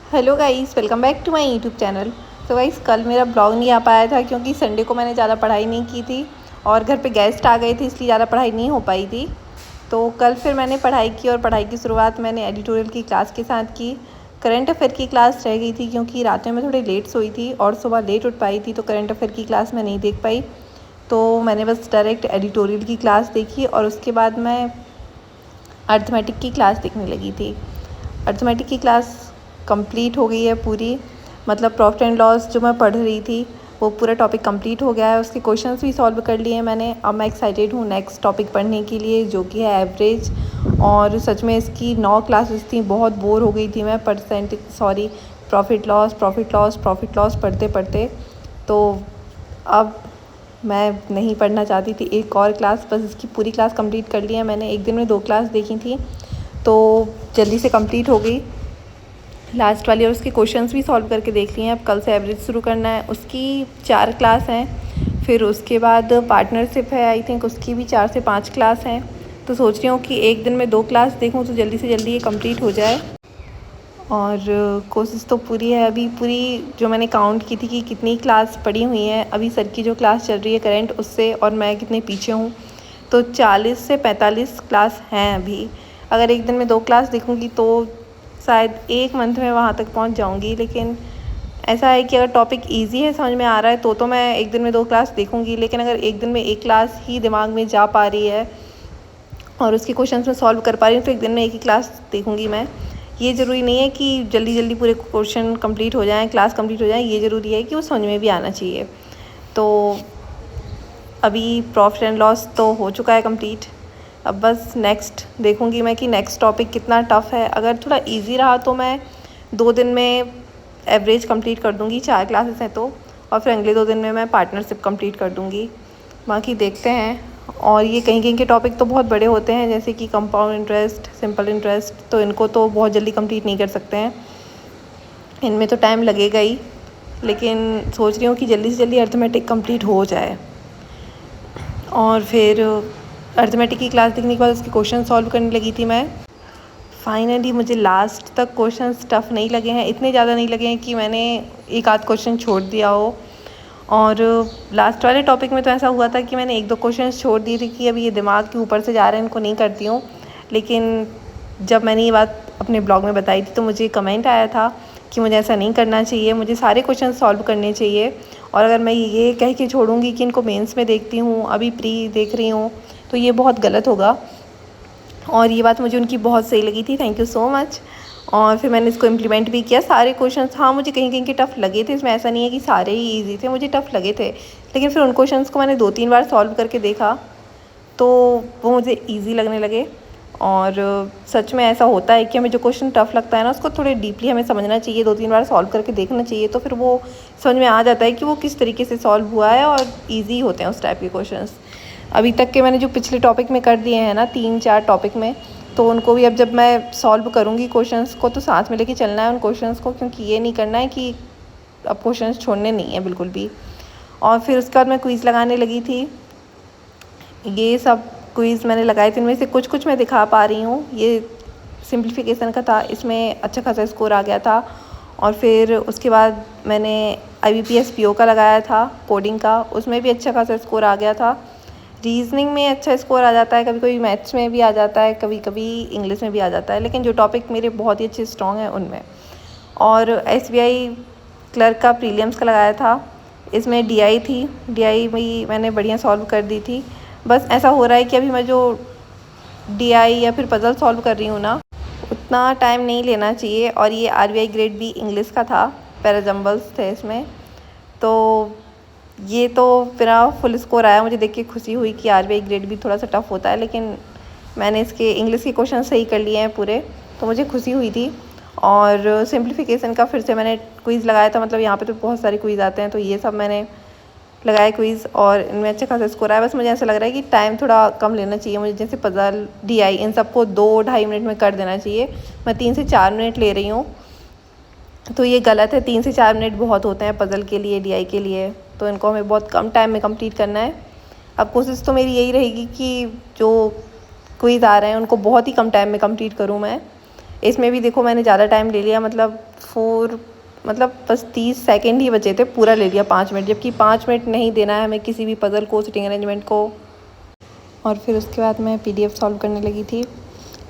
Hello guys, welcome back to my YouTube channel. तो guys, कल मेरा ब्लॉग नहीं आ पाया था क्योंकि संडे को मैंने ज़्यादा पढ़ाई नहीं की थी और घर पे गेस्ट आ गए थे, इसलिए ज़्यादा पढ़ाई नहीं हो पाई थी। तो कल फिर मैंने पढ़ाई की और पढ़ाई की शुरुआत मैंने एडिटोरियल की क्लास के साथ की। करंट अफेयर की क्लास रह गई थी क्योंकि रात में मैं थोड़ी लेट सोई थी और सुबह लेट उठ पाई थी, तो करंट अफेयर की क्लास मैं नहीं देख पाई। तो मैंने बस डायरेक्ट एडिटोरियल की क्लास देखी और उसके बाद मैं अर्थमेटिक की क्लास देखने लगी थी। अर्थमेटिक की क्लास कंप्लीट हो गई है पूरी, मतलब प्रॉफिट एंड लॉस जो मैं पढ़ रही थी वो पूरा टॉपिक कंप्लीट हो गया है। उसके क्वेश्चंस भी सॉल्व कर लिए मैंने। अब मैं एक्साइटेड हूँ नेक्स्ट टॉपिक पढ़ने के लिए, जो कि है एवरेज। और सच में इसकी 9 क्लासेस थी, बहुत बोर हो गई थी मैं प्रॉफिट लॉस पढ़ते पढ़ते। तो अब मैं नहीं पढ़ना चाहती थी एक और क्लास, बस इसकी पूरी क्लास कंप्लीट कर ली है मैंने। एक दिन में 2 क्लास देखी थी तो जल्दी से कंप्लीट हो गई लास्ट वाली, और उसके क्वेश्चंस भी सॉल्व करके देख लिए हैं। अब कल से एवरेज शुरू करना है। उसकी 4 क्लास हैं। फिर उसके बाद पार्टनरशिप है, आई थिंक उसकी भी 4 से 5 क्लास हैं। तो सोच रही हूँ कि एक दिन में 2 क्लास देखूँ तो जल्दी से जल्दी ये कंप्लीट हो जाए। और कोशिश तो पूरी है, अभी पूरी जो मैंने काउंट की थी कि कितनी क्लास पड़ी हुई हैं अभी सर की जो क्लास चल रही है करंट, उससे और मैं कितने पीछे हूँ, तो 40 से 45 क्लास हैं अभी। अगर एक दिन में 2 क्लास देखूँगी तो शायद 1 मंथ में वहाँ तक पहुँच जाऊँगी। लेकिन ऐसा है कि अगर टॉपिक इजी है, समझ में आ रहा है, तो मैं एक दिन में 2 क्लास देखूँगी। लेकिन अगर एक दिन में 1 क्लास ही दिमाग में जा पा रही है और उसके क्वेश्चंस में सॉल्व कर पा रही हूँ, तो एक दिन में 1 ही क्लास देखूँगी मैं। ये ज़रूरी नहीं है कि जल्दी जल्दी पूरे क्वेश्चन कंप्लीट हो जाएँ, क्लास कंप्लीट हो जाए। ये ज़रूरी है कि वो समझ में भी आना चाहिए। तो अभी प्रॉफिट एंड लॉस तो हो चुका है कंप्लीट। अब बस नेक्स्ट देखूँगी मैं कि नेक्स्ट टॉपिक कितना टफ़ है। अगर थोड़ा इजी रहा तो मैं 2 दिन में एवरेज कंप्लीट कर दूँगी, 4 क्लासेस हैं तो। और फिर अगले 2 दिन में मैं पार्टनरशिप कंप्लीट कर दूँगी। बाकी देखते हैं। और ये कहीं कहीं के टॉपिक तो बहुत बड़े होते हैं, जैसे कि कंपाउंड इंटरेस्ट, सिंपल इंटरेस्ट, तो इनको तो बहुत जल्दी कंप्लीट नहीं कर सकते हैं, इनमें तो टाइम लगेगा ही। लेकिन सोच रही हूँ कि जल्दी से जल्दी अर्थमेटिक कंप्लीट हो जाए। और फिर अर्थमेटिक की क्लास देखने के बाद उसके क्वेश्चन सॉल्व करने लगी थी मैं। फाइनली मुझे लास्ट तक क्वेश्चंस टफ़ नहीं लगे हैं, इतने ज़्यादा नहीं लगे हैं कि मैंने एक आध क्वेश्चन छोड़ दिया हो। और लास्ट वाले टॉपिक में तो ऐसा हुआ था कि मैंने 1-2 क्वेश्चन छोड़ दिए थे कि अभी ये दिमाग के ऊपर से जा रहे हैं, इनको नहीं करती हूँ। लेकिन जब मैंने ये बात अपने ब्लॉग में बताई थी तो मुझे कमेंट आया था कि मुझे ऐसा नहीं करना चाहिए, मुझे सारे क्वेश्चन सॉल्व करने चाहिए। और अगर मैं ये कह के छोड़ूंगी कि इनको मेंस में देखती हूँ, अभी प्री देख रही हूँ, तो ये बहुत गलत होगा। और ये बात मुझे उनकी बहुत सही लगी थी, थैंक यू सो मच। और फिर मैंने इसको इम्प्लीमेंट भी किया। सारे क्वेश्चंस, हाँ, मुझे कहीं कहीं के टफ़ लगे थे, इसमें ऐसा नहीं है कि सारे ही ईजी थे, मुझे टफ़ लगे थे। लेकिन फिर उन क्वेश्चंस को मैंने 2-3 बार सॉल्व करके देखा तो वो मुझे ईजी लगने लगे। और सच में ऐसा होता है कि हमें जो क्वेश्चन टफ़ लगता है ना, उसको थोड़े डीपली हमें समझना चाहिए, 2-3 बार सॉल्व करके देखना चाहिए, तो फिर वो समझ में आ जाता है कि वो किस तरीके से सॉल्व हुआ है और ईजी होते हैं उस टाइप के क्वेश्चंस। अभी तक के मैंने जो पिछले टॉपिक में कर दिए हैं ना, 3-4 टॉपिक में, तो उनको भी अब जब मैं सॉल्व करूँगी क्वेश्चंस को, तो साथ में लेके चलना है उन क्वेश्चंस को, क्योंकि ये नहीं करना है कि अब क्वेश्चंस छोड़ने नहीं है बिल्कुल भी। और फिर उसके बाद मैं क्विज़ लगाने लगी थी। ये सब क्विज़ मैंने लगाए थे, इनमें से कुछ कुछ मैं दिखा पा रही हूँ। ये सिंप्लीफिकेशन का था, इसमें अच्छा खासा स्कोर आ गया था। और फिर उसके बाद मैंने IBPS PO का लगाया था, कोडिंग का, उसमें भी अच्छा खासा स्कोर आ गया था। रीजनिंग में अच्छा स्कोर आ जाता है, कभी कभी मैथ्स में भी आ जाता है, कभी कभी इंग्लिश में भी आ जाता है, लेकिन जो टॉपिक मेरे बहुत ही अच्छे स्ट्रॉन्ग हैं उनमें। और SBI क्लर्क का प्रीलिम्स का लगाया था, इसमें DI थी, DI भी मैंने बढ़िया सॉल्व कर दी थी। बस ऐसा हो रहा है कि अभी मैं जो DI या फिर पजल सॉल्व कर रही हूँ ना, उतना टाइम नहीं लेना चाहिए। और ये RBI ग्रेड B इंग्लिश का था, पैराजम्बल्स थे इसमें। तो ये तो मेरा फुल स्कोर आया, मुझे देख के खुशी हुई कि RBI ग्रेड भी थोड़ा सा टफ़ होता है, लेकिन मैंने इसके इंग्लिश के क्वेश्चन सही कर लिए हैं पूरे, तो मुझे खुशी हुई थी। और सिंप्लीफिकेशन का फिर से मैंने क्विज़ लगाया था, मतलब यहाँ पे तो बहुत सारे क्विज़ आते हैं, तो ये सब मैंने लगाया क्विज़ और इनमें अच्छा खासा स्कोर आया। बस मुझे ऐसा लग रहा है कि टाइम थोड़ा कम लेना चाहिए मुझे, जैसे पजल, DI, इन सबको 2-2.5 मिनट में कर देना चाहिए। मैं 3 से 4 मिनट ले रही हूँ, तो ये गलत है। 3 से 4 मिनट बहुत होते हैं पजल के लिए, DI के लिए, तो इनको हमें बहुत कम टाइम में कंप्लीट करना है। अब कोशिश तो मेरी यही रहेगी कि जो क्विज़ आ रहे हैं उनको बहुत ही कम टाइम में कंप्लीट करूँ मैं। इसमें भी देखो मैंने ज़्यादा टाइम ले लिया, मतलब 4 मतलब बस 30 सेकंड ही बचे थे, पूरा ले लिया 5 मिनट, जबकि 5 मिनट नहीं देना है हमें किसी भी पज़ल को, सिटिंग अरेंजमेंट को। और फिर उसके बाद मैं PDF सॉल्व करने लगी थी।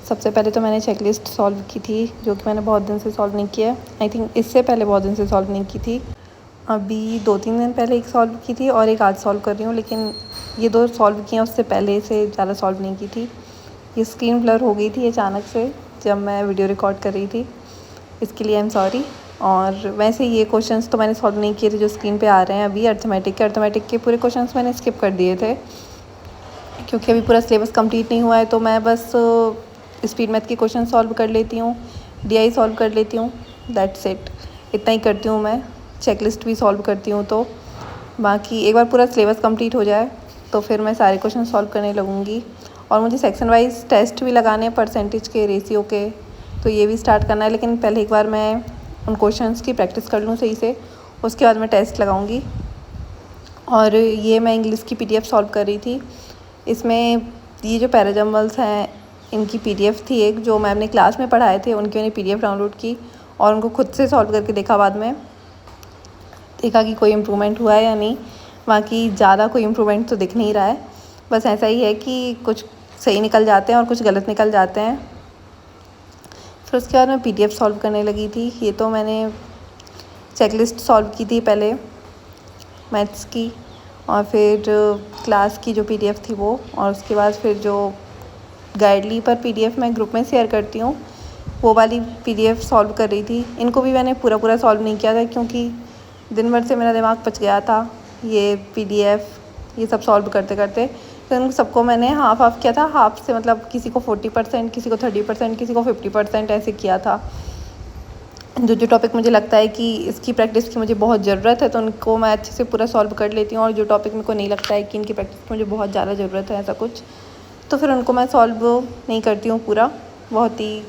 सबसे पहले तो मैंने चेकलिस्ट सॉल्व की थी, जो कि मैंने बहुत दिन से सॉल्व नहीं किया। आई थिंक इससे पहले बहुत दिन से सॉल्व नहीं की थी। अभी 2-3 दिन पहले एक सॉल्व की थी और एक आज सॉल्व कर रही हूँ, लेकिन ये 2 सॉल्व किए, उससे पहले से ज़्यादा सॉल्व नहीं की थी। ये स्क्रीन ब्लर हो गई थी अचानक से जब मैं वीडियो रिकॉर्ड कर रही थी, इसके लिए आई एम सॉरी। और वैसे ये क्वेश्चंस तो मैंने सॉल्व नहीं किए थे जो स्क्रीन पे आ रहे हैं अभी। अर्थमेटिक के पूरे क्वेश्चंस मैंने स्किप कर दिए थे, क्योंकि अभी पूरा सिलेबस कंप्लीट नहीं हुआ है। तो मैं बस स्पीड मैथ के क्वेश्चन सॉल्व कर लेती हूँ, DI सॉल्व कर लेती हूँ, दैट्स इट। इतना ही करती हूँ मैं। चेकलिस्ट भी सॉल्व करती हूँ। तो बाकी एक बार पूरा सिलेबस कंप्लीट हो जाए तो फिर मैं सारे क्वेश्चन सॉल्व करने लगूँगी। और मुझे सेक्शन वाइज टेस्ट भी लगाने हैं, परसेंटेज के, रेशियो के, तो ये भी स्टार्ट करना है। लेकिन पहले एक बार मैं उन क्वेश्चंस की प्रैक्टिस कर लूँ सही से, उसके बाद मैं टेस्ट लगाऊंगी। और ये मैं इंग्लिश की PDF सॉल्व कर रही थी। इसमें ये जो पैराजम्बल्स हैं, इनकी PDF थी एक, जो मैम ने क्लास में पढ़ाए थे, उनकी मैंने PDF डाउनलोड की और उनको खुद से सॉल्व करके देखा। बाद में देखा कि कोई इम्प्रूवमेंट हुआ है या नहीं। बाकी ज़्यादा कोई इम्प्रूवमेंट तो दिख नहीं रहा है, बस ऐसा ही है कि कुछ सही निकल जाते हैं और कुछ गलत निकल जाते हैं। फिर उसके बाद मैं PDF सॉल्व करने लगी थी। ये तो मैंने चेकलिस्ट सॉल्व की थी पहले मैथ्स की, और फिर क्लास की जो PDF थी वो, और उसके बाद फिर जो गाइडली पर PDF मैं ग्रुप में शेयर करती हूँ, वो वाली PDF सॉल्व कर रही थी। इनको भी मैंने पूरा सॉल्व नहीं किया था, क्योंकि दिन भर से मेरा दिमाग पच गया था ये PDF ये सब सॉल्व करते करते। तो उन सबको मैंने हाफ किया था। हाफ से मतलब किसी को 40%, किसी को 30%, किसी को 50% ऐसे किया था। जो टॉपिक मुझे लगता है कि इसकी प्रैक्टिस की मुझे बहुत ज़रूरत है, तो उनको मैं अच्छे से पूरा सॉल्व कर लेती हूँ। और जो टॉपिक मेरे को नहीं लगता है कि इनकी प्रैक्टिस की मुझे बहुत ज़्यादा ज़रूरत है ऐसा कुछ, तो फिर उनको मैं सॉल्व नहीं करती हूँ पूरा, बहुत ही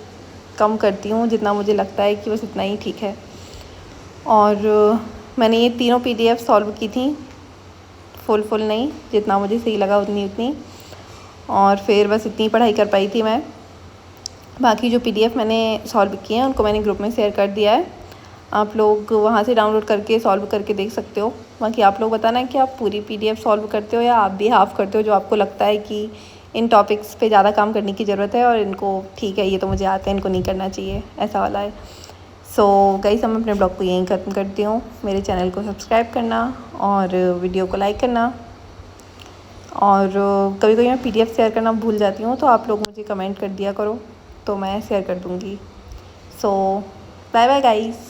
कम करती हूँ, जितना मुझे लगता है कि बस इतना ही ठीक है। और मैंने ये तीनों PDF सॉल्व की थी, फुल नहीं, जितना मुझे सही लगा उतनी। और फिर बस इतनी पढ़ाई कर पाई थी मैं। बाकी जो PDF मैंने सॉल्व किए हैं उनको मैंने ग्रुप में शेयर कर दिया है, आप लोग वहाँ से डाउनलोड करके सॉल्व करके देख सकते हो। बाकी आप लोग बताना कि आप पूरी PDF सॉल्व करते हो या आप भी हाफ़ करते हो, जो आपको लगता है कि इन टॉपिक्स पे ज़्यादा काम करने की ज़रूरत है और इनको ठीक है, ये तो मुझे आता है, इनको नहीं करना चाहिए, ऐसा वाला है। सो गाइस, मैं अपने ब्लॉग को यहीं ख़त्म करती हूँ। मेरे चैनल को सब्सक्राइब करना और वीडियो को लाइक करना। और कभी कभी मैं PDF शेयर करना भूल जाती हूँ, तो आप लोग मुझे कमेंट कर दिया करो, तो मैं शेयर कर दूँगी। सो बाय बाय गाइस।